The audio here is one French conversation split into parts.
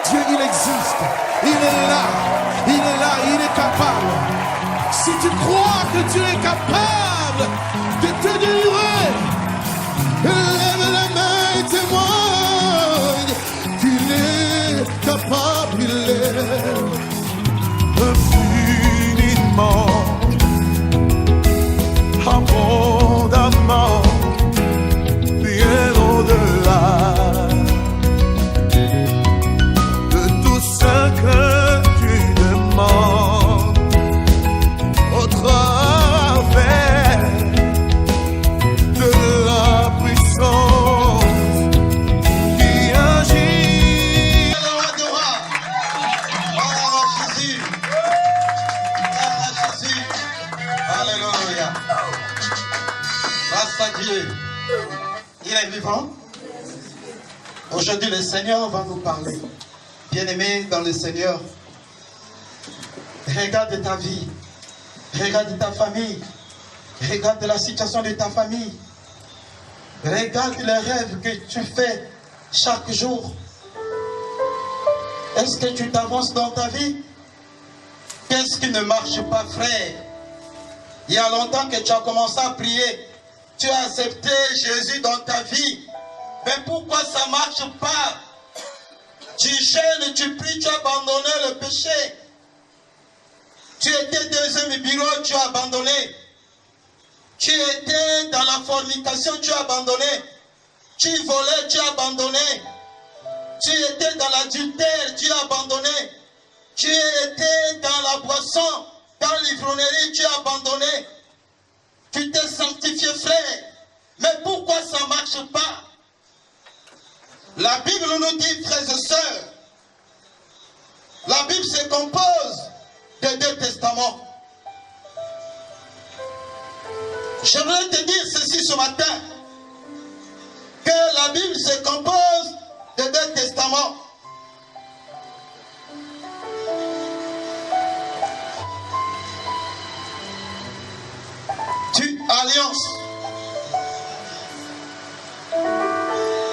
Dieu, il existe. Il est là. Il est là. Il est capable. Si tu crois que Dieu est capable de te délivrer, lève la main et témoigne qu'il est capable. Il est infiniment, abondamment, bien au-delà de tout ce que tu demandes au travers de la puissance qui agit. Alléluia. Grâce à Dieu. Il est vivant. Aujourd'hui, le Seigneur va nous parler. Bien-aimé dans le Seigneur, regarde ta vie. Regarde ta famille. Regarde la situation de ta famille. Regarde les rêves que tu fais chaque jour. Est-ce que tu t'avances dans ta vie? Qu'est-ce qui ne marche pas, frère? Il y a longtemps que tu as commencé à prier. Tu as accepté Jésus dans ta vie. Mais pourquoi ça ne marche pas? Tu jeûnes, tu pries, tu as abandonné le péché. Tu étais deuxième bureau, tu as abandonné. Tu étais dans la fornication, tu as abandonné. Tu volais, tu as abandonné. Tu étais dans l'adultère, tu as abandonné. Tu étais dans la boisson, dans l'ivrognerie, tu as abandonné. Tu t'es sanctifié, frère. Mais pourquoi ça ne marche pas? La Bible nous dit, frères et sœurs, la Bible se compose de deux testaments. J'aimerais te dire ceci ce matin, que la Bible se compose de deux testaments. Alliance.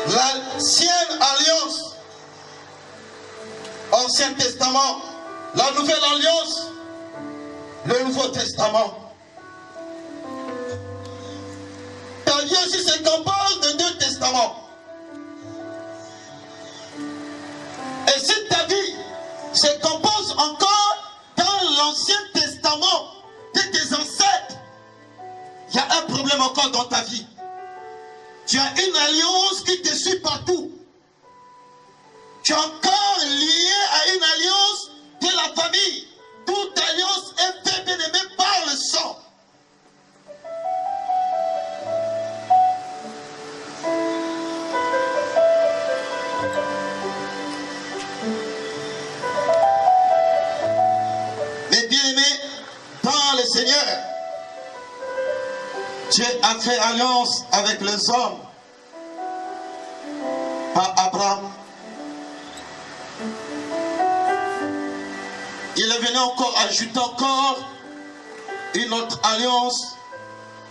L'ancienne alliance, Ancien Testament, la Nouvelle Alliance, le Nouveau Testament. Ta vie aussi se compose de deux testaments. Et si ta vie se compose encore dans l'Ancien Testament de tes ancêtres, il y a un problème encore dans ta vie. Tu as une alliance qui te suit partout. Tu es encore lié à une alliance de la famille. Toute alliance est faite, bien aimé, par le sang. Mais bien aimé, dans le Seigneur, Dieu a fait alliance avec les hommes par Abraham. Il est venu encore ajouter encore une autre alliance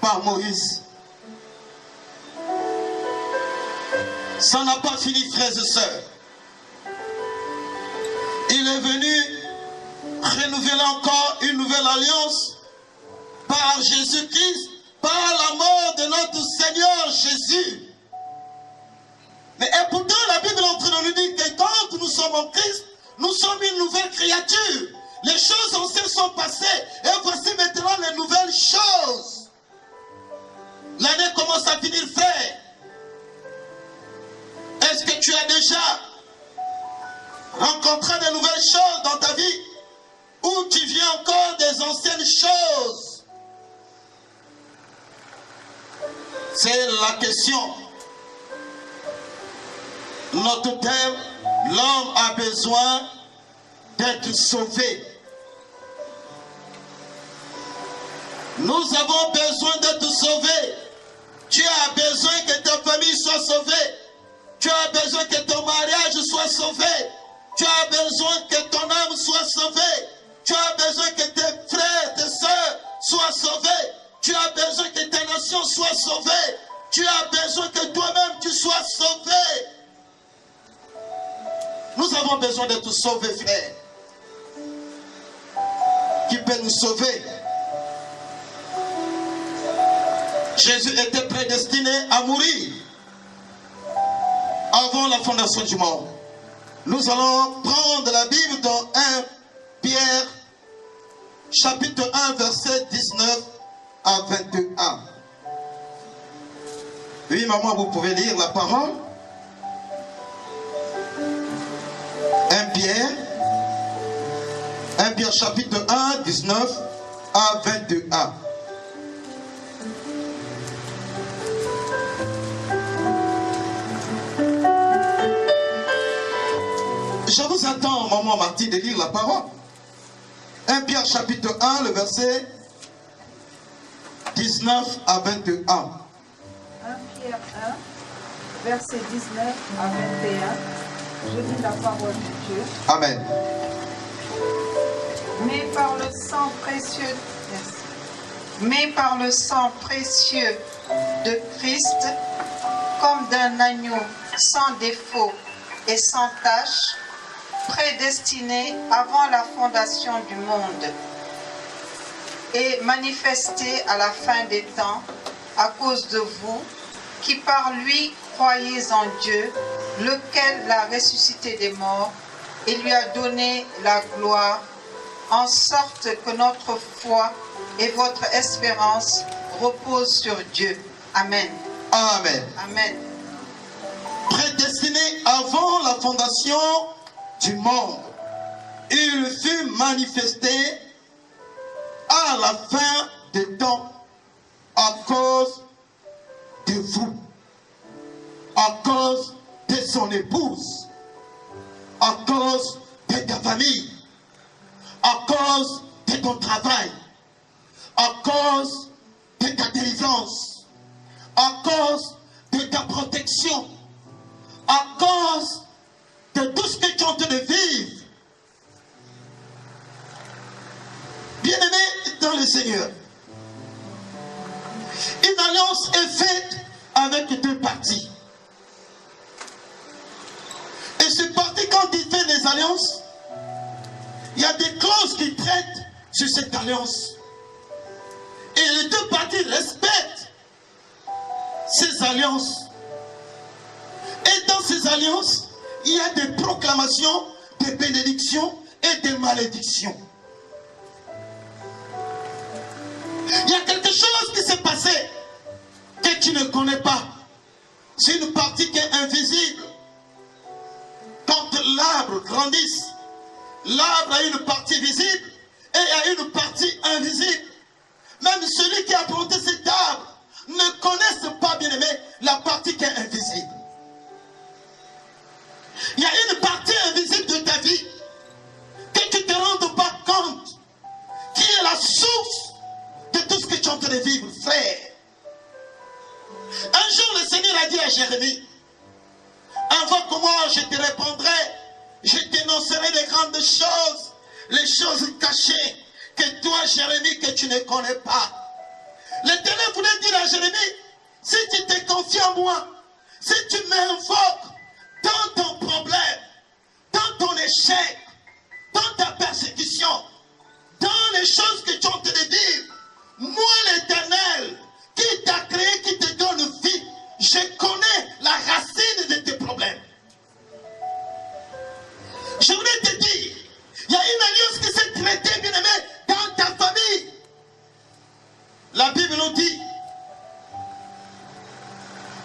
par Moïse. Ça n'a pas fini, frères et sœurs. Il est venu renouveler encore une nouvelle alliance par Jésus-Christ, par la mort de notre Seigneur Jésus. Mais et pourtant la Bible est en train de nous dire que quand nous sommes en Christ, nous sommes une nouvelle créature. Les choses anciennes sont passées et voici maintenant les nouvelles choses. L'année commence à finir, frère. Est-ce que tu as déjà rencontré de nouvelles choses dans ta vie ou tu viens encore des anciennes choses? C'est la question. Notre thème, l'homme a besoin d'être sauvé. Nous avons besoin d'être sauvés. Tu as besoin que ta famille soit sauvée. Tu as besoin que ton mariage soit sauvé. Tu as besoin que ton âme soit sauvée. Tu as besoin que tes frères, tes soeurs soient sauvés. Tu as besoin que ta nation soit sauvée. Tu as besoin que toi-même tu sois sauvé. Nous avons besoin d'être sauvés, frère. Qui peut nous sauver? Jésus était prédestiné à mourir avant la fondation du monde. Nous allons prendre la Bible dans 1 Pierre, chapitre 1, verset 19 à 21. Oui, maman, vous pouvez lire la parole. 1 Pierre, chapitre 1, 19 à 21. Je vous attends, maman Martine, de lire la parole. 1 Pierre chapitre 1, le verset 19 à 21. 1 Pierre 1, verset 19 à 21. Je lis la parole de Dieu. Amen. Mais par le sang précieux, de Christ, comme d'un agneau sans défaut et sans tache, prédestiné avant la fondation du monde et manifesté à la fin des temps à cause de vous, qui par lui croyez en Dieu, lequel l'a ressuscité des morts et lui a donné la gloire, en sorte que notre foi et votre espérance reposent sur Dieu. Amen. Amen. Amen. Prédestiné avant la fondation du monde, il fut manifesté à la fin des temps à cause de vous, à cause de son épouse, à cause de ta famille, à cause de ton travail, à cause de ta délivrance, à cause de ta protection, à cause de tout ce que tu es en train de vivre. Bien-aimé dans le Seigneur, une alliance est faite avec deux parties. Et ce parti, quand il fait des alliances, il y a des clauses qui traitent sur cette alliance. Et les deux parties respectent ces alliances. Et dans ces alliances, il y a des proclamations, des bénédictions et des malédictions. Il y a quelque chose qui s'est passé que tu ne connais pas. C'est une partie qui est invisible. Quand l'arbre grandit, l'arbre a une partie visible et il y a une partie invisible. Même celui qui a planté cet arbre ne connaît pas, bien aimé, la partie qui est invisible. Il y a une partie invisible de ta vie que tu ne te rends pas compte, qui est la source de tout ce que tu es en train de vivre, frère. Un jour, le Seigneur a dit à Jérémie, invoque moi, je te répondrai, je t'énoncerai des grandes choses, les choses cachées, que toi, Jérémie, que tu ne connais pas. L'Éternel voulait dire à Jérémie, si tu te confies en moi, si tu m'invoques dans ton problème, dans ton échec, dans ta persécution, dans les choses que tu as en train de vivre, moi, l'Éternel, qui t'a créé, qui te donne vie, je connais la racine de tes problèmes. Je voulais te dire, il y a une alliance qui s'est traitée, bien aimé, dans ta famille. La Bible nous dit,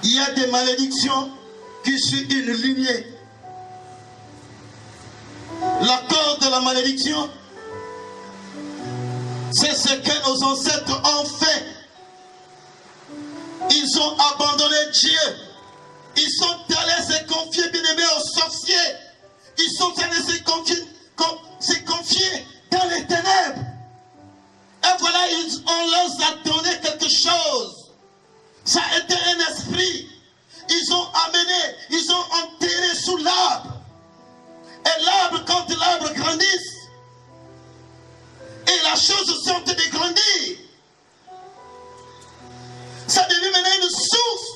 il y a des malédictions qui suivent une lignée. La cause de la malédiction, c'est ce que nos ancêtres ont fait. Ils ont abandonné Dieu. Ils sont allés se confier, bien aimé, aux sorciers. Ils sont allés se confier dans les ténèbres. Et voilà, on leur a donné quelque chose. Ça a été un esprit. Ils ont amené, ils ont enterré sous l'arbre. Et l'arbre, quand l'arbre grandit, et la chose sont de grandir, ça devient maintenant une source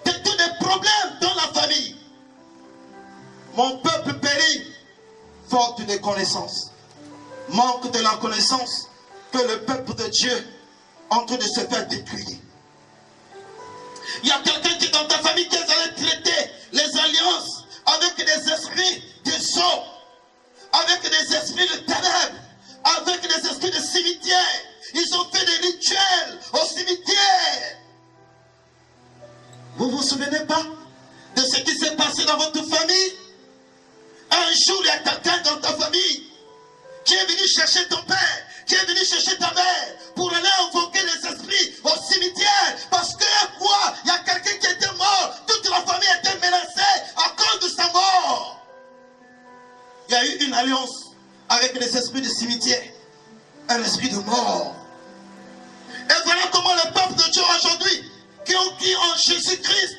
de tous les problèmes dans la famille. Mon peuple périt faute de connaissance. Manque de la connaissance que le peuple de Dieu est en train de se faire détruire. Il y a quelqu'un qui est dans ta famille qui est allé traiter les alliances avec des esprits de sang, avec des esprits de ténèbres, avec des esprits de cimetière. Ils ont fait des rituels au cimetière. Vous vous souvenez pas de ce qui s'est passé dans votre famille? Un jour, il y a quelqu'un dans ta famille qui est venu chercher ton père, qui est venu chercher ta mère pour aller invoquer les esprits au cimetière. Parce que quoi? Il y a quelqu'un qui était mort. Toute la famille était menacée à cause de sa mort. Il y a eu une alliance avec les esprits du cimetière. Un esprit de mort. Et voilà comment le peuple de Dieu aujourd'hui, qui ont cru en Jésus-Christ,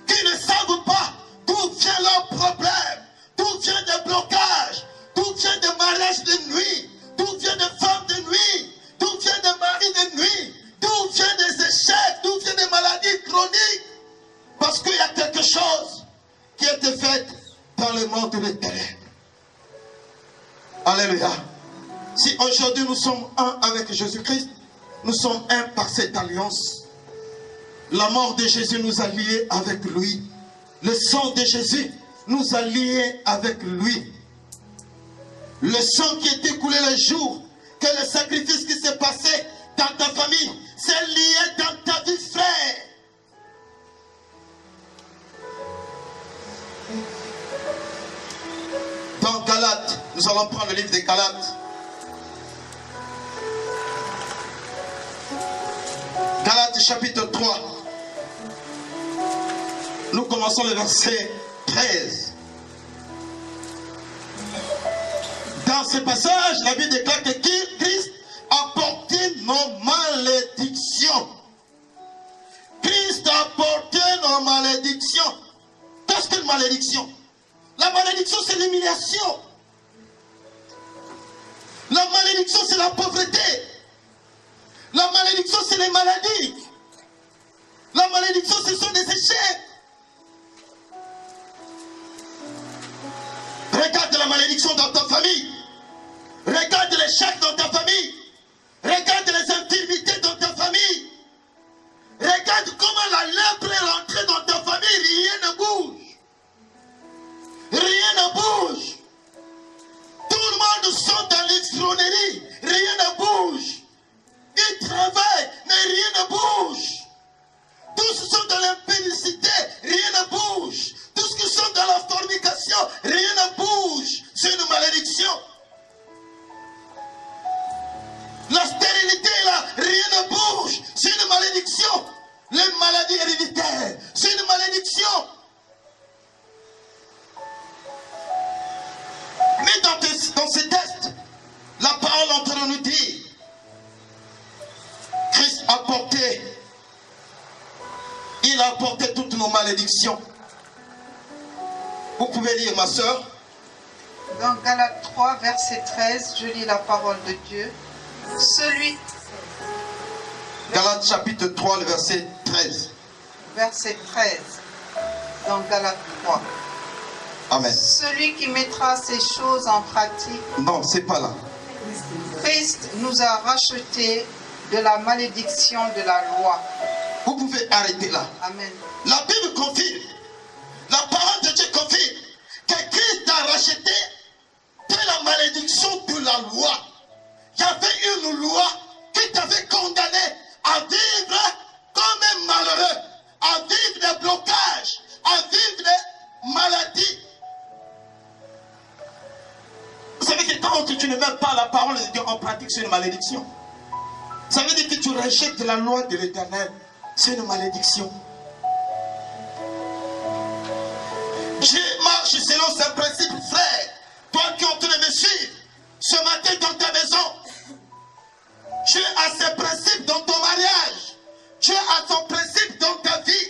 qui ne savent pas d'où vient leur problème, d'où vient des blocages, d'où vient des mariages de nuit, d'où vient des femmes de nuit, d'où vient des maris de nuit, d'où vient des échecs, d'où vient des maladies chroniques. Parce qu'il y a quelque chose qui a été fait dans le monde de l'éternel. Alléluia. Si aujourd'hui nous sommes un avec Jésus-Christ, nous sommes un par cette alliance. La mort de Jésus nous a liés avec lui. Le sang de Jésus nous a liés avec lui. Le sang qui est écoulé le jour que le sacrifice qui s'est passé dans ta famille s'est lié dans ta vie, frère. Dans Galates, nous allons prendre le livre des Galates. Galates chapitre 3. Nous commençons le verset 13. Dans ce passage, la Bible déclare que Christ a porté nos malédictions. Christ a porté nos malédictions. Qu'est-ce qu'une malédiction? La malédiction, c'est l'humiliation. La malédiction, c'est la pauvreté. La malédiction, c'est les maladies. La malédiction, ce sont des échecs. Regarde la malédiction dans ta famille. Regarde l'échec dans ta famille. Regarde les infirmités dans ta famille. Regarde comment la lèpre est rentrée dans ta famille. Rien ne bouge. Rien ne bouge. Tout le monde sort dans l'ivronnerie. Rien ne bouge. Ils travaillent, mais rien ne bouge. Tous sont dans l'impudicité. Rien ne bouge. Tous qui sont dans la fornication. Rien ne bouge. C'est une malédiction. La stérilité là, rien ne bouge. C'est une malédiction. Les maladies héréditaires, c'est une malédiction. Mais dans ces tests, la parole est en train de nous dire, Christ a porté, il a porté toutes nos malédictions. Vous pouvez lire, ma soeur. Dans Galates 3, verset 13, je lis la parole de Dieu. Galates chapitre 3, le verset 13. Verset 13, dans Galates 3. Amen. Celui qui mettra ces choses en pratique. Non, c'est pas là. Christ nous a rachetés de la malédiction de la loi. Vous pouvez arrêter là. Amen. La Bible confirme, la parole de Dieu confirme que Christ a racheté de la malédiction de la loi. Il y avait une loi qui t'avait condamné à vivre comme un malheureux, à vivre des blocages, à vivre des maladies. Vous savez que quand tu ne mets pas la parole de Dieu en pratique, c'est une malédiction. Ça veut dire que tu rejettes la loi de l'Éternel. C'est une malédiction. Dieu marche selon ses principes, frère. Toi qui es en train de me suivre, ce matin dans ta maison, Dieu a ses principes dans ton mariage. Dieu a son principe dans ta vie.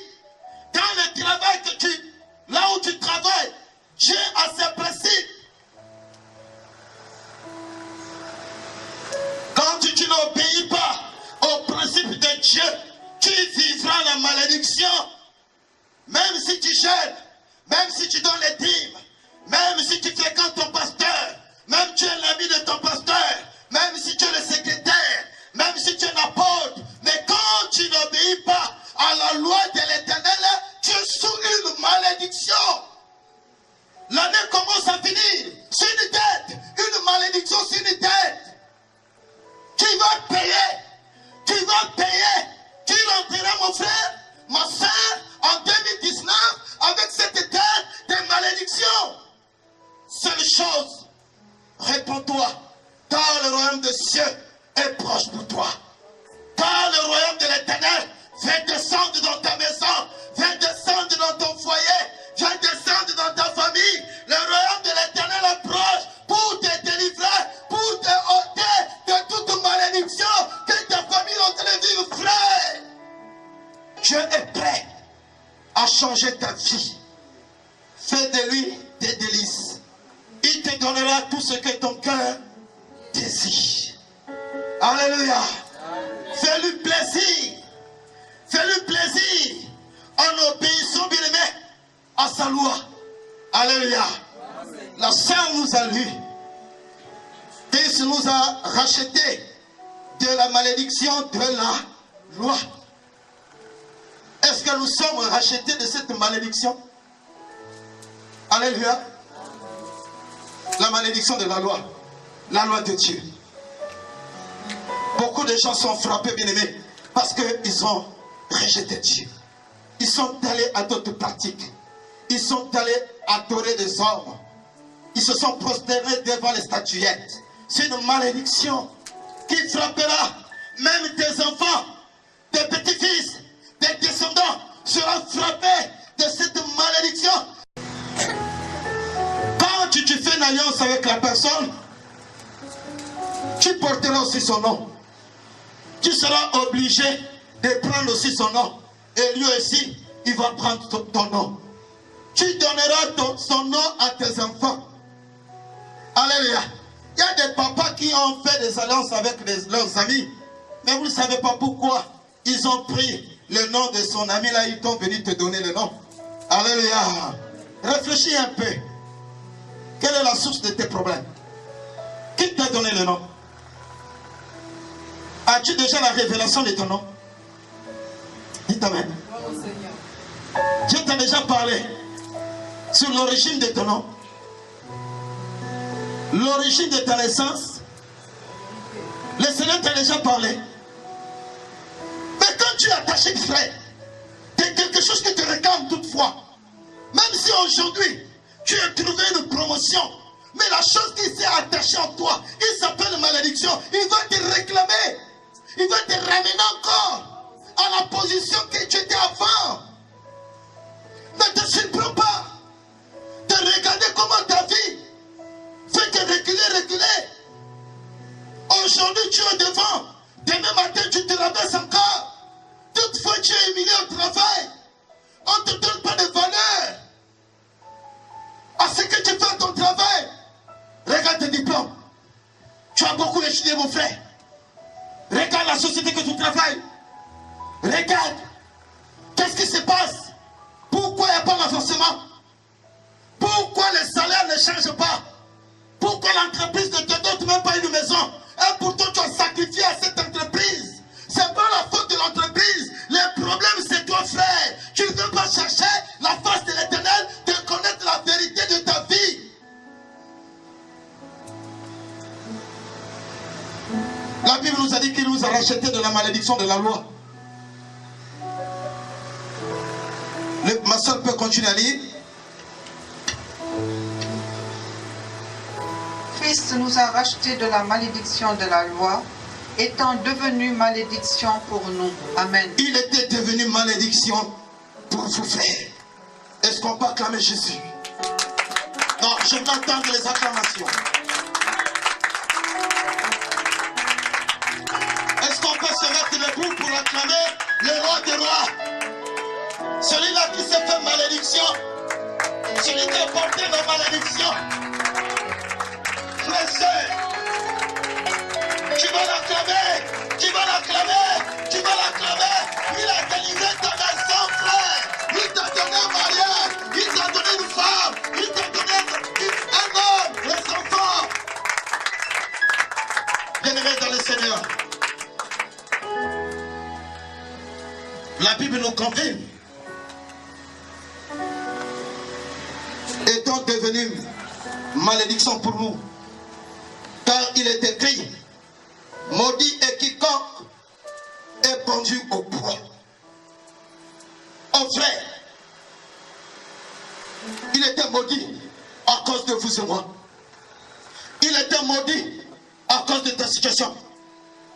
Dans le travail là où tu travailles, Dieu a ses principes. Quand tu n'obéis pas aux principes de Dieu, tu vivras la malédiction. Même si tu jeûnes, même si tu donnes les dîmes, même si tu fréquentes ton pasteur, seule chose, réponds-toi, car le royaume des cieux est proche pour toi. Car le royaume de l'Éternel fait descendre dans ta maison, viens descendre dans ton foyer, viens descendre dans ta famille. Le royaume de l'Éternel est proche pour te délivrer, pour te ôter de toute malédiction que ta famille est en train de vivre, frère. Dieu est prêt à changer ta vie. Fais de lui des délices. Il te donnera tout ce que ton cœur désire. Alléluia. Fais-lui plaisir. Fais-lui plaisir en obéissant bien aimé à sa loi. Alléluia. La Sœur nous a lu. Christ nous a racheté de la malédiction de la loi. Est-ce que nous sommes rachetés de cette malédiction? Alléluia. La malédiction de la loi de Dieu. Beaucoup de gens sont frappés, bien-aimés, parce qu'ils ont rejeté Dieu. Ils sont allés à d'autres pratiques. Ils sont allés adorer des hommes. Ils se sont prosternés devant les statuettes. C'est une malédiction qui frappera même tes enfants, tes petits-fils, tes descendants seront frappés de cette malédiction. Quand tu fais une alliance avec la personne, tu porteras aussi son nom. Tu seras obligé de prendre aussi son nom. Et lui aussi, il va prendre ton nom. Tu donneras son nom à tes enfants. Alléluia. Il y a des papas qui ont fait des alliances avec leurs amis. Mais vous ne savez pas pourquoi. Ils ont pris le nom de son ami. Là, ils t'ont venu te donner le nom. Alléluia. Réfléchis un peu. Quelle est la source de tes problèmes? Qui t'a donné le nom? As-tu déjà la révélation de ton nom? Dites amen. Dieu t'a déjà parlé sur l'origine de ton nom, l'origine de ta naissance. Le Seigneur t'a déjà parlé. Mais quand tu es attaché, frère, de quelque chose qui te réclame toutefois, même si aujourd'hui tu as trouvé une promotion, mais la chose qui s'est attachée en toi, il s'appelle malédiction, il va te réclamer. Il va te ramener encore à la position que tu étais avant. Ne te surprends pas de regarder comment ta vie fait te reculer. Aujourd'hui tu es devant, demain matin tu te rabaisses encore. Toutefois tu es humilié au travail. On ne te donne pas de valeur à ce que tu fais à ton travail. Regarde tes diplômes. Tu as beaucoup étudié, mon frère. Regarde la société que tu travailles. Regarde. Qu'est-ce qui se passe? Pourquoi il n'y a pas d'avancement? Pourquoi les salaires ne changent pas? Pourquoi l'entreprise ne te donne même pas une maison? Et pourtant tu as sacrifié à cette entreprise. C'est pas la faute de l'entreprise. Le problème c'est toi, frère. Tu ne veux pas chercher la face de l'Éternel, de connaître la vérité de ta vie. La Bible nous a dit qu'il nous a racheté de la malédiction de la loi. Ma soeur peut continuer à lire. Christ nous a racheté de la malédiction de la loi, étant devenu malédiction pour nous. Amen. Il était devenu malédiction pour vous, frères. Est-ce qu'on peut acclamer Jésus? Non, je veux entendre les acclamations. Est-ce qu'on peut se mettre debout pour acclamer le roi des rois? Celui-là qui s'est fait malédiction, celui qui a porté la malédiction. Frère, sœur, tu vas l'acclamer, tu vas l'acclamer, tu vas l'acclamer. Il a délivré ta maison, frère. Il t'a donné un mariage, il t'a donné une femme, il t'a donné un homme, les enfants. Bien-aimés dans le Seigneur, la Bible nous confirme. Étant devenu malédiction pour nous, car il est écrit, maudit est quiconque est pendu au bois. Oh frère, il était maudit à cause de vous et moi. Il était maudit à cause de ta situation.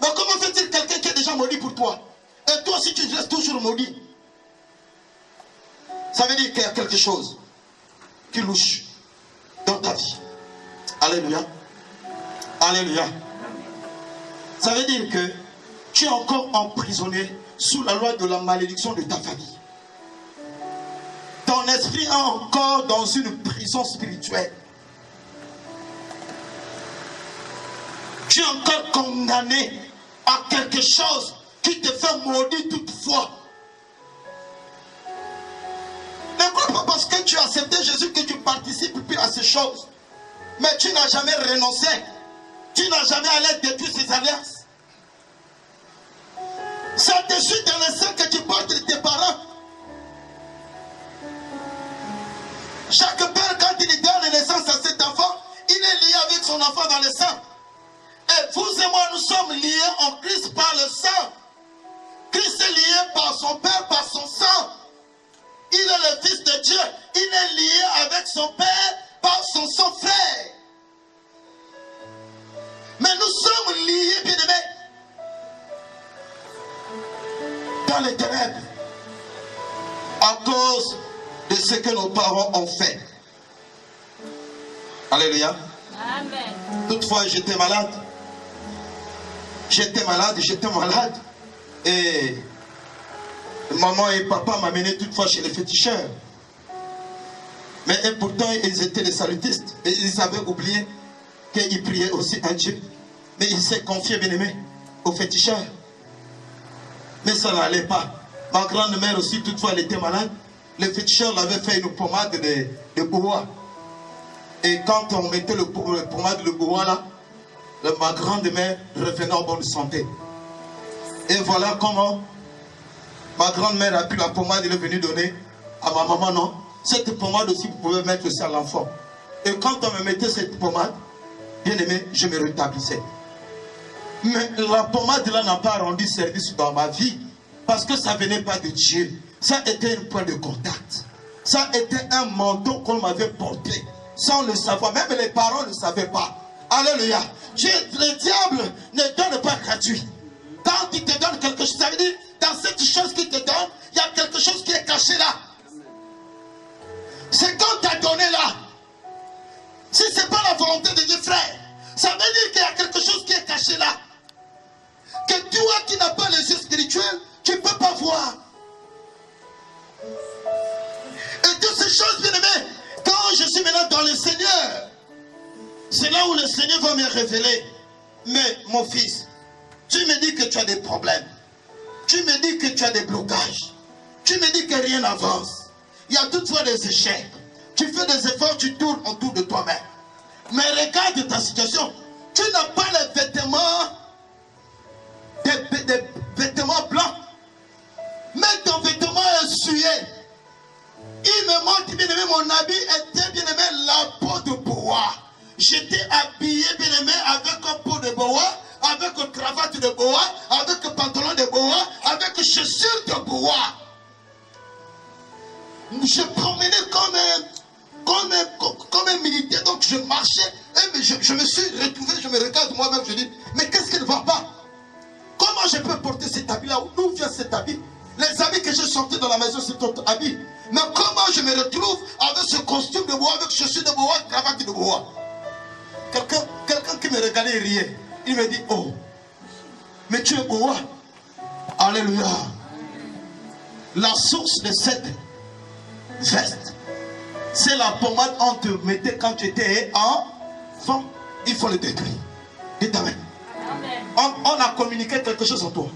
Mais comment fait-il quelqu'un qui est déjà maudit pour toi? Et toi aussi tu restes toujours maudit? Ça veut dire qu'il y a quelque chose qui louche dans ta vie. Alléluia. Alléluia. Ça veut dire que tu es encore emprisonné sous la loi de la malédiction de ta famille. Ton esprit est encore dans une prison spirituelle. Tu es encore condamné à quelque chose qui te fait maudire toutefois. Ne crois pas parce que tu as accepté Jésus que tu participes plus à ces choses. Mais tu n'as jamais renoncé. Tu n'as jamais allé détruire ces alliances. Ça te suit dans le sang que tu portes de tes parents. Chaque père, quand il donne naissance à cet enfant, il est lié avec son enfant dans le sang. Et vous et moi, nous sommes liés en Christ par le sang. Christ est lié par son Père, par son sang. Il est le Fils de Dieu. Il est lié avec son Père par son sang frère. Mais nous sommes liés, bien-aimés, dans les ténèbres à cause de ce que nos parents ont fait. Alléluia. Amen. Toutefois, j'étais malade. J'étais malade. Et maman et papa m'amenaient toutefois chez les féticheurs. Mais et pourtant, ils étaient des salutistes. Et ils avaient oublié qu'ils priaient aussi un Dieu. Mais ils s'est confié, bien-aimé, aux féticheurs. Mais ça n'allait pas. Ma grande-mère aussi, toutefois, elle était malade. Les féticheurs l'avaient fait une pommade de bois. Et quand on mettait le pommade de bois là, ma grande-mère revenait en bonne santé. Et voilà comment ma grand-mère a pris la pommade et est venue donner à ma maman. Non, cette pommade aussi, vous pouvez mettre aussi à l'enfant. Et quand on me mettait cette pommade, bien aimé, je me rétablissais. Mais la pommade là n'a pas rendu service dans ma vie. Parce que ça ne venait pas de Dieu. Ça était un point de contact. Ça était un manteau qu'on m'avait porté. Sans le savoir. Même les parents ne savaient pas. Alléluia. Le diable ne donne pas gratuit. Quand il te donne quelque chose, ça veut dire, dans cette chose qu'il te donne, il y a quelque chose qui est caché là. C'est quand tu as donné là. Si ce n'est pas la volonté de Dieu, frère, ça veut dire qu'il y a quelque chose qui est caché là. Que toi qui n'as pas les yeux spirituels, tu ne peux pas voir. Et toutes ces choses, bien aimées, quand je suis maintenant dans le Seigneur, c'est là où le Seigneur va me révéler. Mais mon fils, tu me dis que tu as des problèmes. Tu me dis que tu as des blocages. Tu me dis que rien n'avance. Il y a toutefois des échecs. Tu fais des efforts, tu tournes autour de toi-même. Mais regarde ta situation. Tu n'as pas les vêtements, des vêtements blancs. Mais ton vêtement est sué. Il me montre, bien aimé, mon habit était, bien aimé, la peau de bois. J'étais habillé, bien aimé, avec un pot de bois, avec une cravate de bois, avec un pantalon de bois, avec une chaussure de bois. Je promenais comme un militaire, donc je marchais, et je me suis retrouvé, je me regarde moi-même, je dis, mais qu'est-ce qui ne va pas? Comment je peux porter cet habit-là? D'où vient cet habit? Les habits que j'ai sortis dans la maison, c'est ton habit. Mais comment je me retrouve avec ce costume de bois, avec chaussures de bois, cravate de bois? Quelqu'un qui me regardait et riait. Il me dit, oh, mais tu es bois. Alléluia. La source de cette veste, c'est la pommade qu'on te mettait quand tu étais enfant. Il faut le détruire. Dites amen. On a communiqué quelque chose en toi.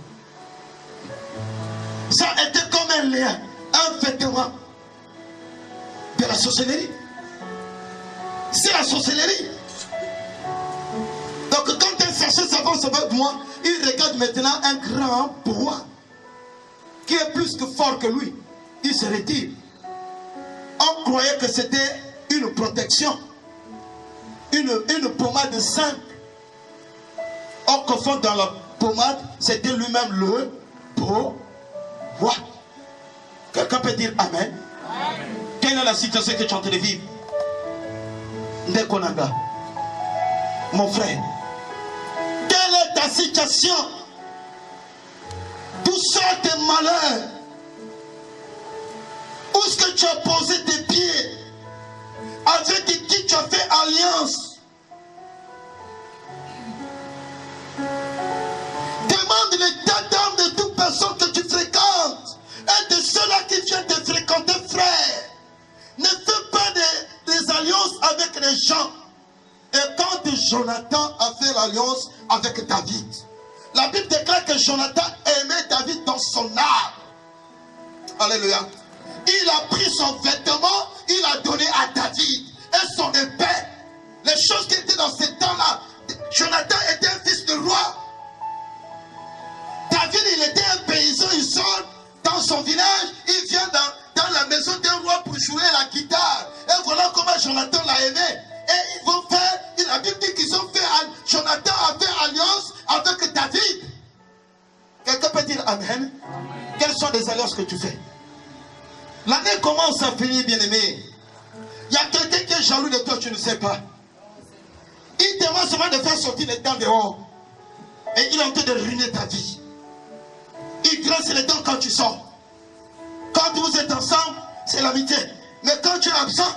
Ça était comme un lien, un vêtement de la sorcellerie. C'est la sorcellerie. Donc quand un sorcier s'avance avec moi, il regarde maintenant un grand bois qui est plus que fort que lui. Il se retire. On croyait que c'était une protection, une pommade simple. Or qu'au fond dans la pommade, c'était lui-même le bois. Quelqu'un peut dire Amen. Amen. Quelle est la situation que tu es en train de vivre? Ndekonanga, mon frère, quelle est ta situation? D'où sont tes malheurs? Où est-ce que tu as posé tes pieds? Avec qui tu as fait alliance? Demande l'état d'âme de toute personne que tu fréquentes et de ceux-là qui viennent te fréquenter, frère. Ne fais pas des alliances avec les gens. Et quand Jonathan a fait l'alliance avec David, la Bible déclare que Jonathan aimait David dans son âme. Alléluia. Il a pris son vêtement, il a donné à David et son épée. Les choses qui étaient dans ces temps-là. Jonathan était un fils de roi. David, il était un paysan, il sort dans son village, il vient dans la maison d'un roi pour jouer la guitare. Et voilà comment Jonathan l'a aimé. Et ils vont faire, la Bible dit qu'ils ont fait, Jonathan a fait alliance avec David. Quelqu'un peut dire Amen? Quelles sont les alliances que tu fais? L'année commence à finir, bien-aimé. Il y a quelqu'un qui est jaloux de toi, tu ne sais pas. Il te demande seulement de faire sortir les dents dehors. Et il est en train de ruiner ta vie. Il grince les dents quand tu sors. Quand vous êtes ensemble, c'est l'amitié. Mais quand tu es absent,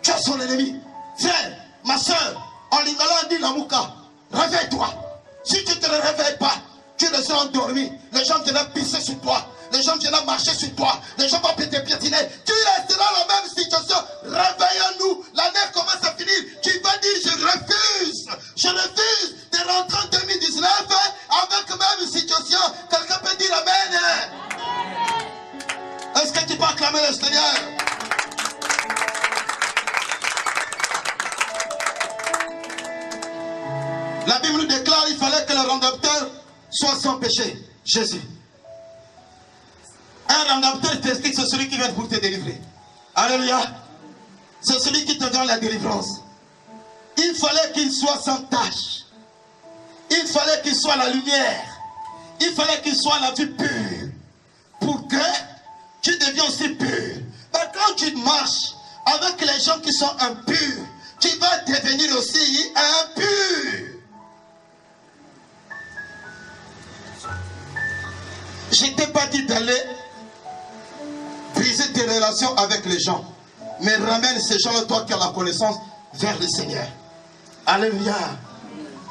tu es son ennemi. Frère, ma soeur, en lingala on dit Lamouka, réveille-toi. Si tu ne te réveilles pas, tu resteras endormi. Les gens viennent pisser sur toi. Les gens viennent marcher sur toi. Les gens vont te piétiner. Tu resteras dans la même situation. Réveillons-nous. L'année commence à finir. Tu vas dire je refuse. Je refuse de rentrer en 2019 avec la même situation. Quelqu'un peut dire Amen. Est-ce que tu peux acclamer le Seigneur? La Bible nous déclare qu'il fallait que le rédempteur soit sans péché. Jésus. Un rédempteur, c'est celui qui vient pour te délivrer. Alléluia. C'est celui qui te donne la délivrance. Il fallait qu'il soit sans tache. Il fallait qu'il soit la lumière. Il fallait qu'il soit la vie pure. Pour que tu deviens aussi pur. Mais quand tu marches avec les gens qui sont impurs, tu vas devenir aussi impur. Je ne t'ai pas dit d'aller briser tes relations avec les gens. Mais ramène ces gens-là, toi qui as la connaissance, vers le Seigneur. Alléluia.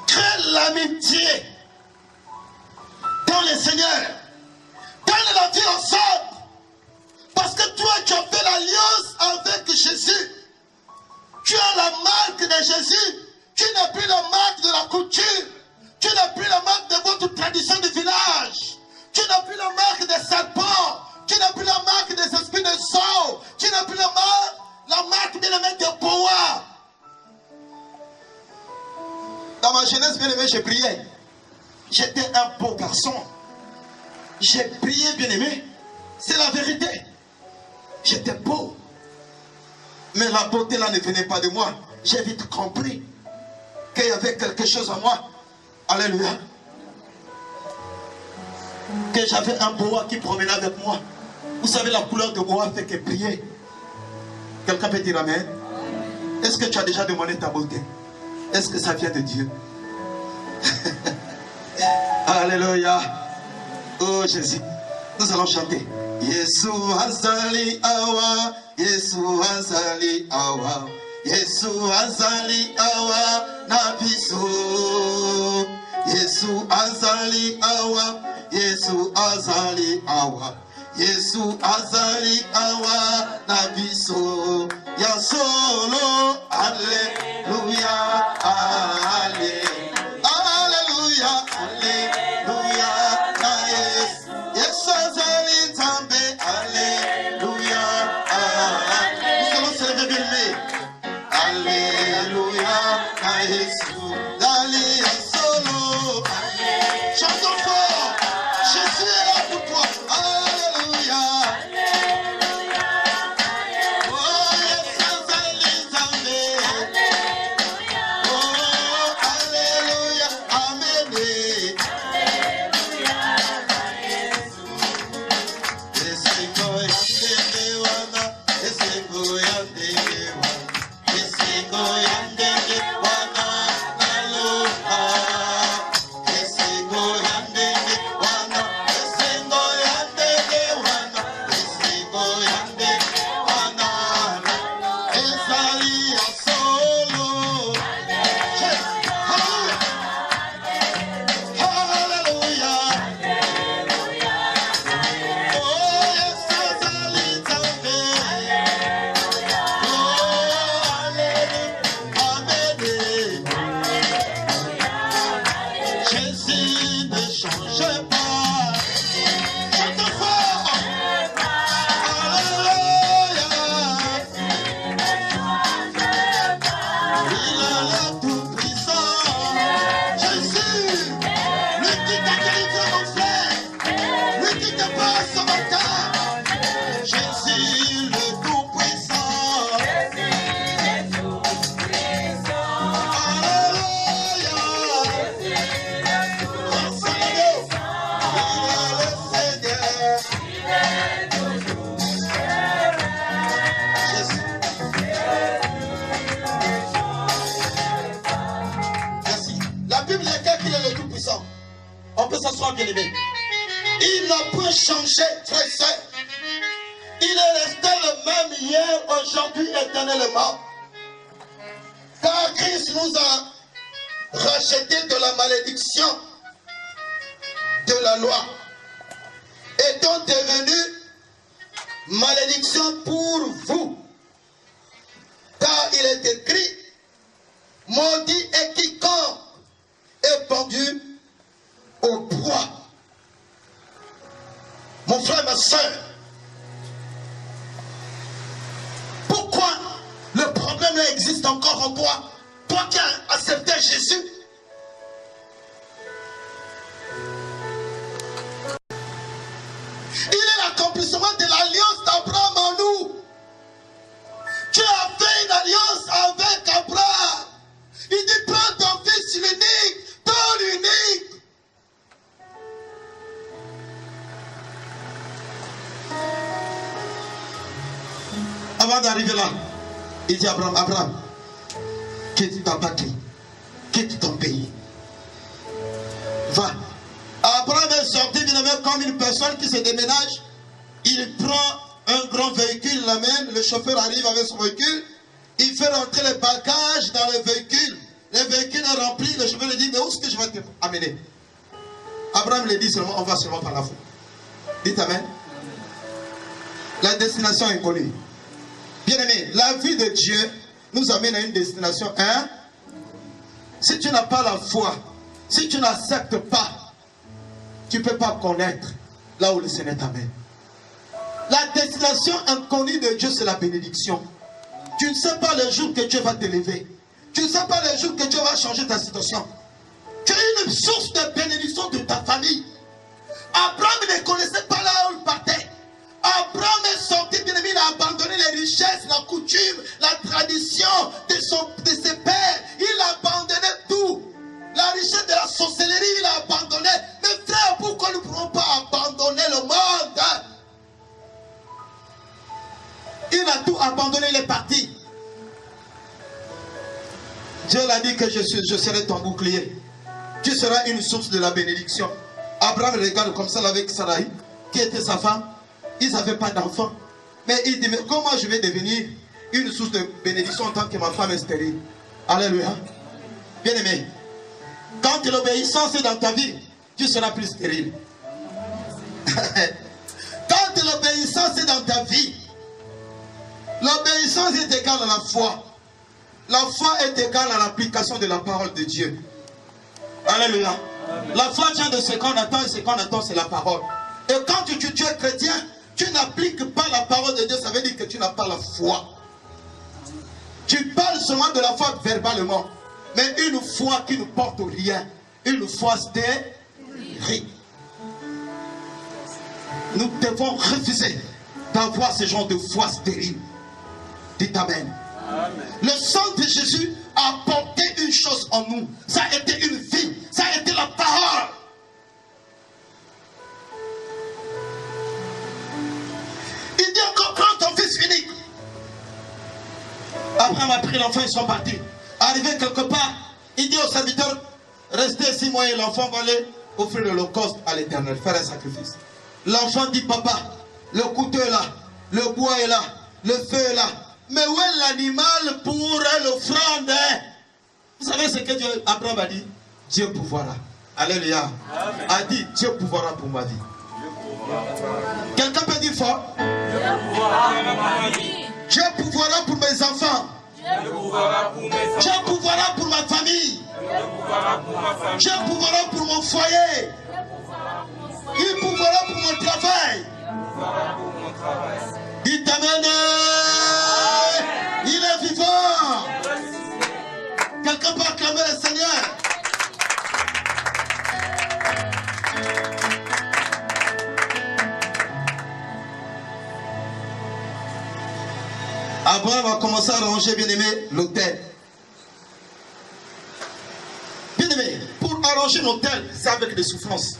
Crée l'amitié dans le Seigneur. Donne la vie ensemble. Parce que toi, tu as fait l'alliance avec Jésus. Tu as la marque de Jésus. Tu n'as plus la marque de la couture. Tu n'as plus la marque de votre tradition de village. Tu n'as plus la marque des serpents. Tu n'as plus la marque des esprits de sang. Tu n'as plus la marque de l'élément de pouvoir. Dans ma jeunesse, bien aimé, j'ai prié. J'étais un beau garçon. J'ai prié, bien aimé. C'est la vérité. J'étais beau. Mais la beauté là ne venait pas de moi. J'ai vite compris qu'il y avait quelque chose en moi. Alléluia. Que j'avais un boa qui promenait avec moi. Vous savez, la couleur de boa fait que prier. Quelqu'un peut dire Amen? Est-ce que tu as déjà demandé ta beauté? Est-ce que ça vient de Dieu? Alléluia. Oh Jésus. Nous allons chanter. Yesu azali awa, Yesu azali awa, Yesu azali awa na biso. Yesu azali awa, Yesu azali awa, Yesu azali awa na biso. Ya solo, Alléluia, Alléluia, Alléluia, Alléluia, na Yesu. Yesu azali Nzambe, Alléluia, Alléluia. Nous allons se lever bien aimé. Alléluia, na Yesu. Dali solo. Chantons fort. Jésus est là pour toi. Alléluia. Oh, Yesu azali Nzambe. Oh, Alléluia, Amen. Esengo ya ndegewana, Esengo peut s'asseoir, bien aimé. Il n'a point changé, frère et soeur. Il est resté le même hier, aujourd'hui, éternellement. Car Christ nous a racheté de la malédiction de la loi, étant devenu malédiction pour vous. Car il est écrit, maudit est quiconque est pendu au bois. Mon frère, ma soeur, pourquoi le problème là existe encore en toi? Toi qui as accepté Jésus. Il est l'accomplissement de l'alliance d'Abraham en nous. Tu as fait une alliance avec Abraham. Il dit, prends ton fils unique, ton unique. Avant d'arriver là, il dit à Abraham, Abraham, quitte ta patrie, quitte ton pays. Va. Abraham est sorti, bien aimé, comme une personne qui se déménage. Il prend un grand véhicule, il l'amène, le chauffeur arrive avec son véhicule, il fait rentrer les bagages dans le véhicule. Le véhicule est rempli, le chauffeur lui dit, mais où est-ce que je vais te amener? Abraham lui dit seulement, on va seulement par la foi. Dites amen. La destination est connue. Bien aimé, la vie de Dieu nous amène à une destination. Hein? Si tu n'as pas la foi, si tu n'acceptes pas, tu ne peux pas connaître là où le Seigneur t'amène. La destination inconnue de Dieu, c'est la bénédiction. Tu ne sais pas le jour que Dieu va t'élever. Tu ne sais pas le jour que Dieu va changer ta situation. Tu es une source de bénédiction de ta famille. Abraham ne connaissait pas là où il partait. Abraham est sorti, bien aimé, il a abandonné les richesses, la coutume, la tradition de ses pères. Il a abandonné tout. La richesse de la sorcellerie, il a abandonné. Mais frère, pourquoi nous ne pouvons pas abandonner le monde? Il a tout abandonné, il est parti. Dieu l'a dit que je serai ton bouclier. Tu seras une source de la bénédiction. Abraham regarde comme ça avec Sarai, qui était sa femme. Ils n'avaient pas d'enfant. Mais il dit, mais comment je vais devenir une source de bénédiction en tant que ma femme est stérile? Alléluia. Bien aimé, quand l'obéissance est dans ta vie, tu seras plus stérile. Quand l'obéissance est dans ta vie, l'obéissance est égale à la foi. La foi est égale à l'application de la parole de Dieu. Alléluia. La foi vient de ce qu'on attend, et ce qu'on attend, c'est la parole. Et quand tu es chrétien, tu n'appliques pas la parole de Dieu, ça veut dire que tu n'as pas la foi. Tu parles seulement de la foi verbalement, mais une foi qui ne porte rien, une foi stérile. Nous devons refuser d'avoir ce genre de foi stérile. Dites amen. Amen. Le sang de Jésus a apporté une chose en nous. Ça a été une vie, ça a été la parole. Il dit encore, prends ton fils unique. Abraham a pris l'enfant, ils sont partis. Arrivé quelque part, il dit au serviteur, restez ici, moi et l'enfant va aller offrir l'holocauste à l'Éternel, faire un sacrifice. L'enfant dit, papa, le couteau est là, le bois est là, le feu est là. Mais où est l'animal pour l'offrande? Vous savez ce que Dieu, Abraham a dit? Dieu pourvoira. Alléluia. Amen. A dit, Dieu pourvoira pour ma vie. Quelqu'un peut dire fort? Dieu pourvoira pour mes enfants. Dieu pourvoira pour ma famille. Dieu pourvoira pour mon foyer. Il pourvoira pour mon travail. Dites amen. Il est vivant. Quelqu'un peut acclamer le Seigneur. Abraham a commencé à ranger, bien aimé, l'autel. Bien aimé, pour arranger l'autel, c'est avec des souffrances.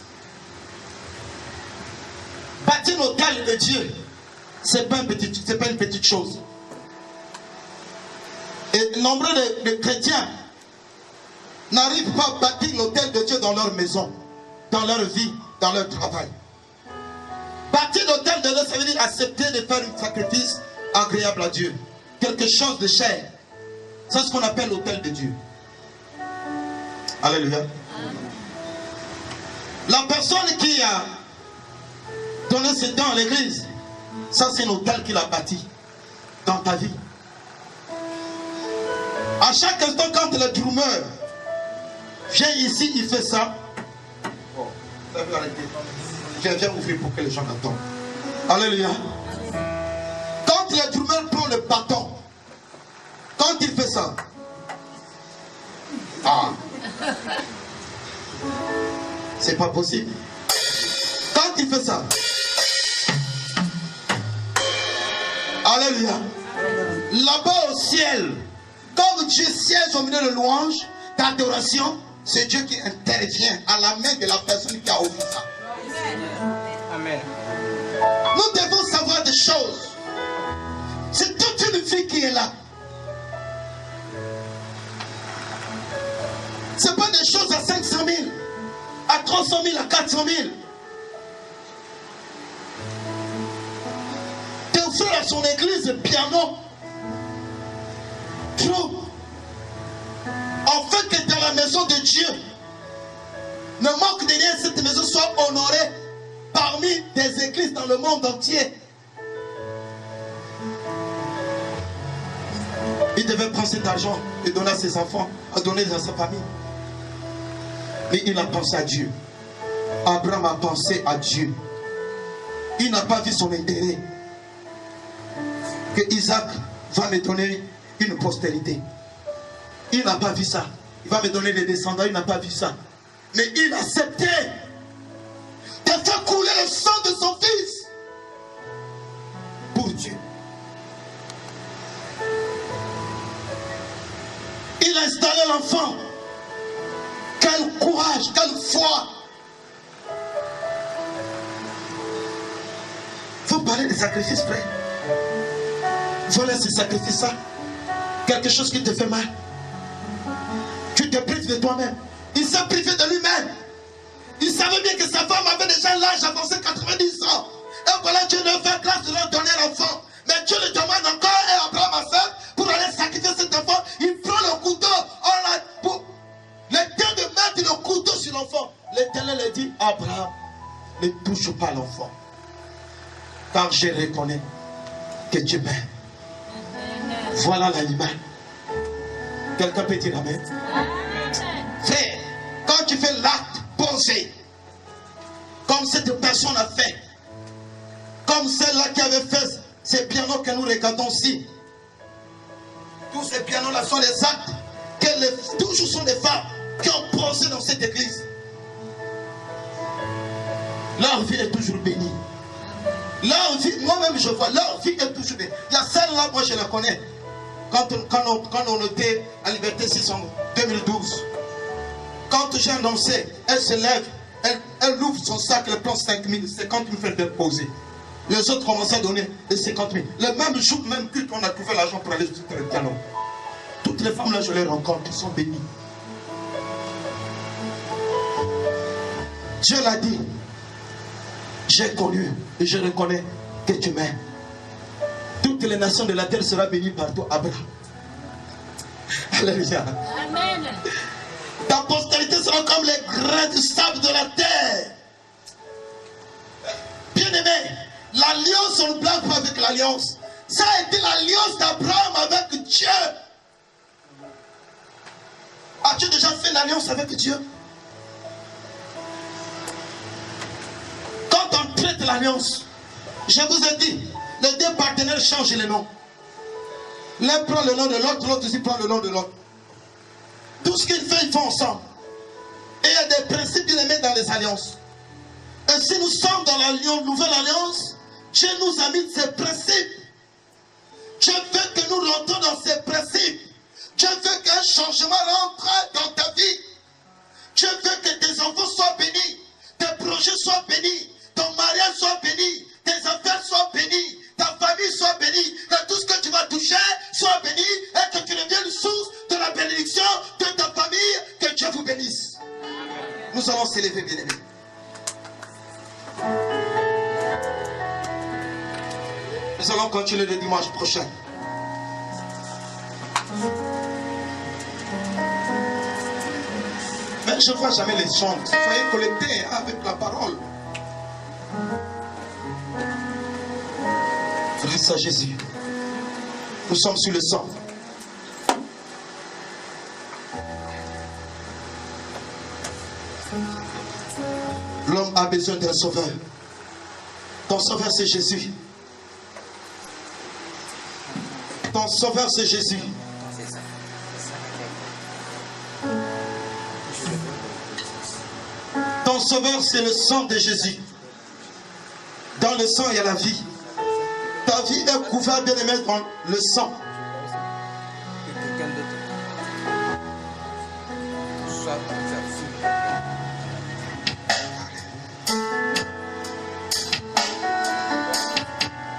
Bâtir l'autel de Dieu, c'est pas une petite chose. Et nombreux de chrétiens n'arrivent pas à bâtir l'autel de Dieu dans leur maison. dans leur vie, dans leur travail. Bâtir l'autel de Dieu, ça veut dire accepter de faire un sacrifice agréable à Dieu. Quelque chose de cher. C'est ce qu'on appelle l'autel de Dieu. Alléluia. La personne qui a donné ses dons à l'église, ça c'est un autel qu'il a bâti dans ta vie. À chaque instant, quand le drummer vient ici, il fait ça. Bon, ça veut arrêter. Viens ouvrir pour que les gens attendent. Alléluia. Quand le drummer prend le bâton, quand il fait ça, c'est pas possible. Quand il fait ça, alléluia. Là-bas au ciel, comme Dieu siège au milieu de louanges, d'adoration, c'est Dieu qui intervient à la main de la personne qui a offert ça. Amen. Nous devons savoir des choses. C'est toute une vie qui est là. Ce n'est pas des choses à 500 000, à 300 000, à 400 000. T'offrir à son église piano. Trop. En fait que dans la maison de Dieu, ne manque de rien, cette maison soit honorée parmi des églises dans le monde entier. Il devait prendre cet argent et donner à ses enfants, à donner à sa famille. Mais il a pensé à Dieu. Abraham a pensé à Dieu. Il n'a pas vu son intérêt. Que Isaac va me donner une postérité. Il n'a pas vu ça. Il va me donner des descendants. Il n'a pas vu ça. Mais il a accepté de faire couler le sang de son fils pour Dieu. Il a installé l'enfant. Quel courage, quelle foi. Il faut parler des sacrifices, frère. Voilà ces sacrifices-là. Quelque chose qui te fait mal. Tu te prives de toi-même. Il s'est privé de lui-même. Il savait bien que sa femme avait déjà l'âge avancé 90 ans. Et voilà, Dieu ne fait grâce de leur donner l'enfant. Mais Dieu le demande encore et Abraham accepte pour aller sacrifier cet enfant. Il prend le couteau. L'Éternel de mettre le couteau sur l'enfant. L'Éternel lui dit, Abraham, ne touche pas l'enfant. Car je reconnais que Dieu m'aime. Voilà l'animal. Quelqu'un peut dire amen. Frère, quand tu fais l'acte posé, comme cette personne a fait, comme celle-là qui avait fait ces pianos que nous regardons ici, tous ces pianos-là sont les actes que toujours sont des femmes qui ont posé dans cette église. Leur vie est toujours bénie. Leur vie, moi-même je vois, leur vie est toujours bénie. Il y a celle-là, moi je la connais. Quand on était à Liberté 6 en 2012, quand j'ai annoncé, elle se lève, elle ouvre son sac, elle prend 5 000, 50 000 fait déposer. Les autres commençaient à donner les 50 000. Le même jour, même culte, on a trouvé l'argent pour aller sur le piano. Toutes les femmes là, je les rencontre, elles sont bénies. Dieu l'a dit, j'ai connu et je reconnais que tu m'aimes. Toutes les nations de la terre seront bénies par toi, Abraham. Alléluia. Amen. Ta postérité sera comme les grains du sable de la terre. Bien-aimé, l'alliance, on ne blague pas avec l'alliance. Ça a été l'alliance d'Abraham avec Dieu. As-tu déjà fait l'alliance avec Dieu? Quand on traite l'alliance, je vous ai dit, les deux partenaires changent les noms. L'un prend le nom de l'autre, l'autre aussi prend le nom de l'autre. Tout ce qu'ils font, ils font ensemble. Et il y a des principes qu'ils mettent dans les alliances. Et si nous sommes dans la nouvelle alliance, Dieu nous a mis ces principes. Dieu veut que nous rentrons dans ces principes. Dieu veut qu'un changement rentre dans ta vie. Dieu veut que tes enfants soient bénis, tes projets soient bénis, ton mariage soit béni, tes affaires soient bénies, ta famille soit bénie, que tout ce que tu vas toucher soit béni et que tu deviennes source de la bénédiction de ta famille. Que Dieu vous bénisse. Nous allons s'élever, bien-aimés. Nous allons continuer le dimanche prochain. Mais je ne vois jamais les chants. Soyez connectés avec la parole. Grâce à Jésus, nous sommes sur le sang. L'homme a besoin d'un sauveur. Ton sauveur, c'est Jésus. Ton sauveur, c'est Jésus. Ton sauveur, c'est le sang de Jésus. Dans le sang, il y a la vie. Ta vie est couverte, bien aimé, dans le sang.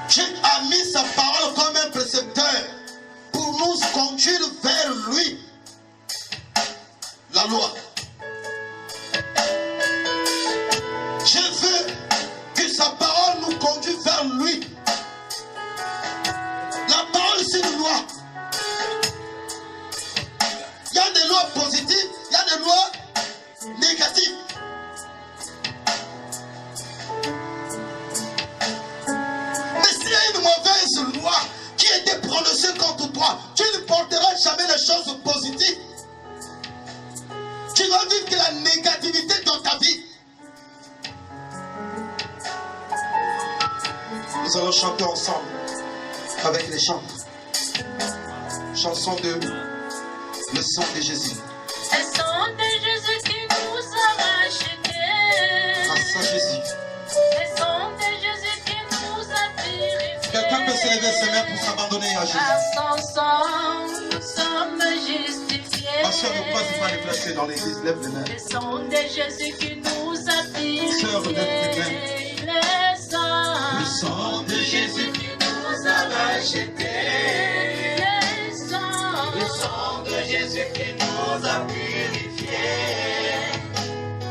Dieu a mis sa parole comme un précepteur pour nous conduire vers lui. La loi. Je veux que sa parole nous conduise vers lui. La parole, c'est une loi. Il y a des lois positives, il y a des lois négatives. Mais s'il y a une mauvaise loi qui a été prononcée contre toi, tu ne porteras jamais les choses positives. Tu vas vivre que la négativité dans ta vie. Nous allons chanter ensemble avec les chants. Chanson de Le sang de Jésus. Le sang de Jésus qui nous a rachetés. Grâce à Jésus. Le sang de Jésus qui nous a purifiés. Quelqu'un peut se lever ses mains pour s'abandonner à Jésus. À son sang, nous sommes justifiés. Ma soeur, ne pas les placer dans l'église. Lève les mains. Le sang de Jésus qui nous a purifiés. Sœur, lève tes mains. Le sang de Jésus qui nous a rachetés. Le sang de Jésus qui nous a purifiés.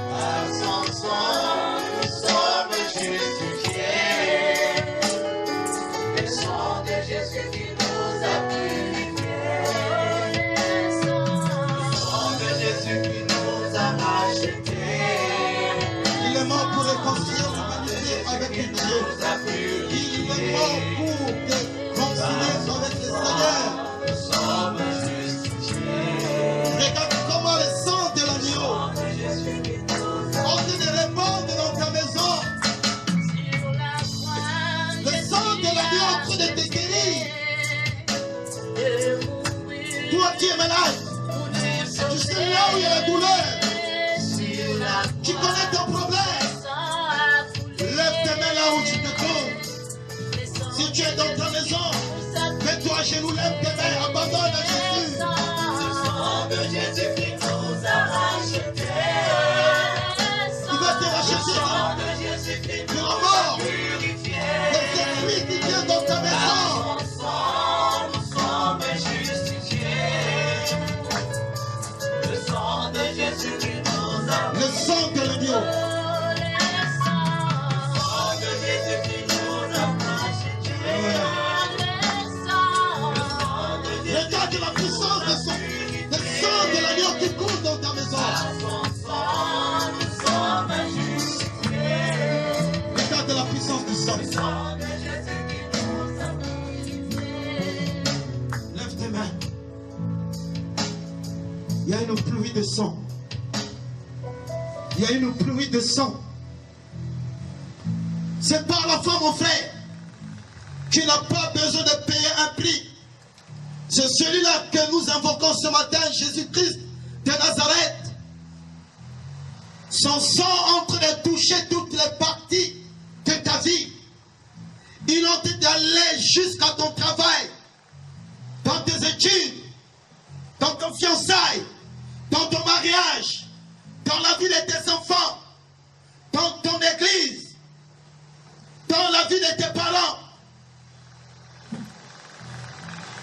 Par son sang, nous sommes justifiés. Le sang de Jésus qui nous a purifiés. Le sang de Jésus qui nous a rachetés. Il est mort pour réconcilier l'humanité avec Dieu. Il est mort pour te concilier avec le Seigneur. Regarde comment le sang de l'agneau on te répand dans ta maison. Le sang de l'agneau en train de te guérir. Toi qui es malade, tu sais là où il y a la douleur. Tu connais ton problème. Lève tes mains là où tu te trouves. Si tu es dans ta maison, mets-toi à genoux, lève tes mains, abandonne à Jésus. Jésus qui nous a rachetés. Il va te racheter. Le remords, les esprits qui viennent dans ta maison. Nous sommes justifiés. Le sang de Jésus qui nous a Le sang de l'agneau. Le sang de Jésus qui nous a rachetés. Regarde la puissance de son. Le sang de l'agneau qui coule dans ta maison. Regarde la puissance du sang. Lève tes mains. Il y a une pluie de sang. Il y a une pluie de sang. C'est par la foi, mon frère. Tu n'as pas besoin de payer un prix. C'est celui-là que nous invoquons ce matin, Jésus-Christ de Nazareth. Son sang entre de toucher toutes les parties de ta vie. Il entre d'aller jusqu'à ton travail, dans tes études, dans ton fiançailles, dans ton mariage, dans la vie de tes enfants, dans ton église, dans la vie de tes parents.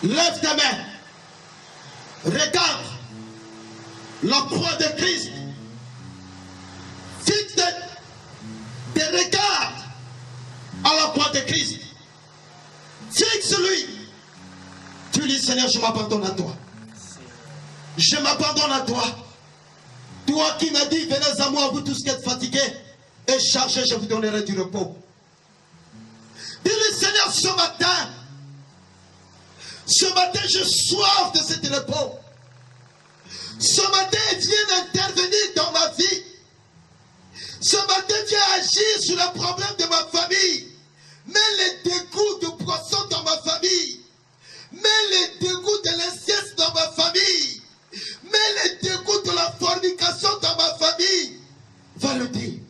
Lève tes mains. Regarde la croix de Christ. Fixe tes regards Seigneur, je m'abandonne à toi. Je m'abandonne à toi. Toi qui m'as dit, venez à moi, vous tous qui êtes fatigués et chargés, je vous donnerai du repos. Dis-le, Seigneur, ce matin, j'ai soif de cet repos. Ce matin, viens intervenir dans ma vie. Ce matin, viens agir sur le problème de ma famille. Mets les dégoûts de poisson dans ma famille. Mets les dégoûts de l'inceste dans ma famille. Mets les dégoûts de la fornication dans ma famille. Va le dire.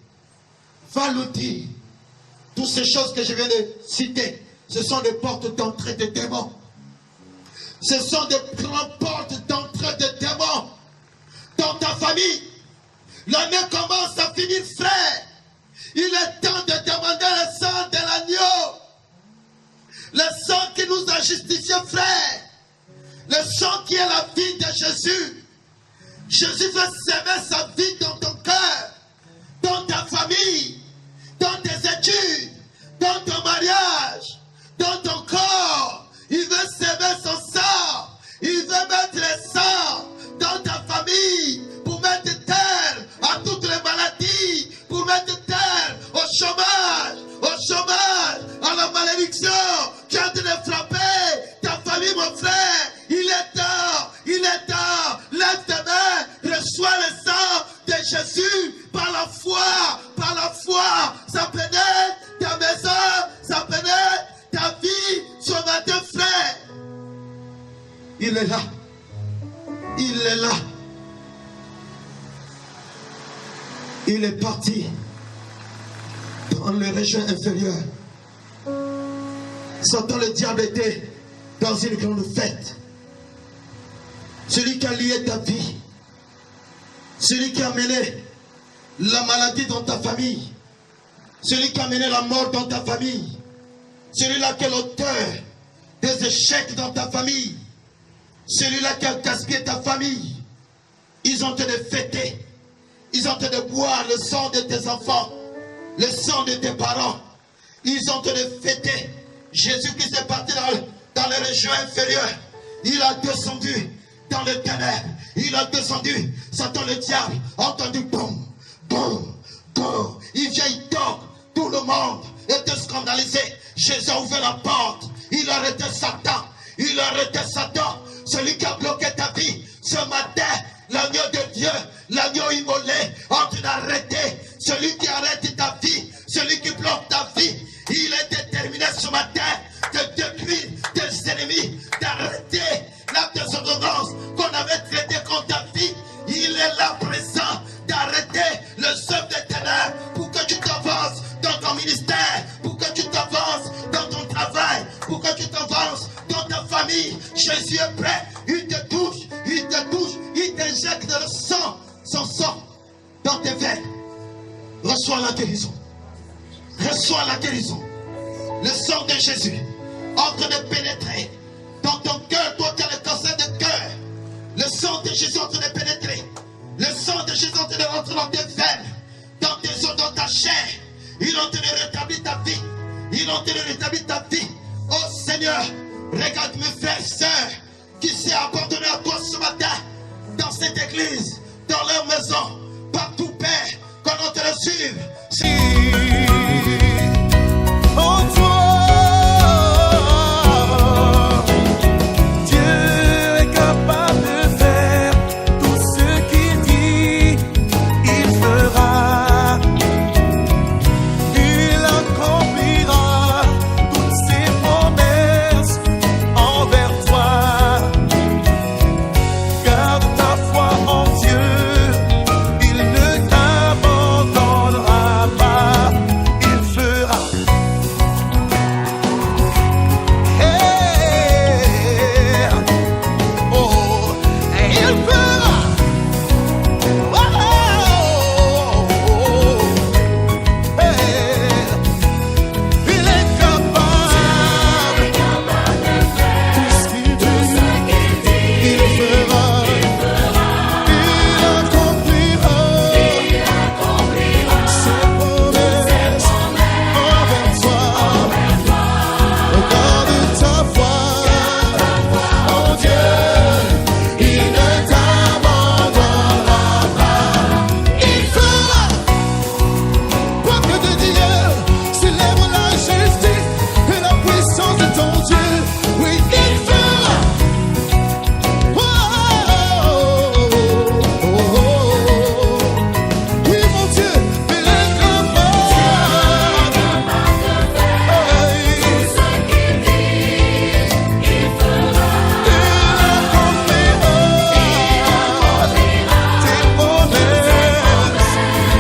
Va le dire. Toutes ces choses que je viens de citer, ce sont des portes d'entrée de démons. Ce sont des grandes portes d'entrée de démons dans ta famille. L'année commence à finir, frère. Il est temps de demander le sang de l'agneau. Le sang qui nous a justifiés, frère. Le sang qui est la vie de Jésus. Jésus veut s'aimer sa vie dans ton cœur, dans ta famille, dans tes études, dans ton mariage, dans ton corps. Il veut s'aimer son sang. Il veut mettre le sang dans ta famille pour mettre terre à toutes les maladies, pour mettre terre au chômage, à la malédiction qui a de frapper ta famille, mon frère. Il est temps, lève tes mains, reçois le sang de Jésus par la foi, ça pénètre ta maison, ça pénètre ta vie, ce matin, frère. Il est là, il est parti dans les régions inférieures. Satan, le diable, était dans une grande fête. Celui qui a lié ta vie, celui qui a mené la maladie dans ta famille, celui qui a mené la mort dans ta famille, celui-là qui est l'auteur des échecs dans ta famille, celui-là qui a gaspillé ta famille. Ils ont été fêtés, ils ont été boire le sang de tes enfants, le sang de tes parents. Ils ont été fêtés. Jésus qui s'est parti dans les régions inférieures, il a descendu dans les ténèbres, il a descendu. Satan, le diable, a entendu boum, boum, boum. Il vient, il toque, tout le monde était scandalisé. Jésus a ouvert la porte, il a arrêté Satan, celui qui a bloqué ta vie. Ce matin, l'agneau de Dieu, l'agneau immolé, en train d'arrêter, celui qui arrête ta vie, celui qui bloque ta vie. Il est déterminé ce matin de détruire tes ennemis, d'arrêter la désordonnance qu'on avait traité contre ta vie. Il est là présent d'arrêter le œuvre des ténèbres pour que tu t'avances dans ton ministère, pour que tu t'avances dans ton travail, pour que tu t'avances dans ta famille. Jésus est prêt, il te touche, il t'injecte le sang, son sang dans tes veines. Reçois la guérison. Reçois la guérison. Le sang de Jésus en train de pénétrer dans ton cœur, toi qui as le cancer de cœur. Le sang de Jésus en train de pénétrer. Le sang de Jésus en train de rentrer dans tes veines, dans tes os, dans ta chair. Il est en train de rétablir ta vie. Il est en train de rétablir ta vie. Oh Seigneur, regarde mes frères et sœurs qui s'est abandonné à toi ce matin, dans cette église, dans leur maison, partout, Père, qu'on entend le suivre.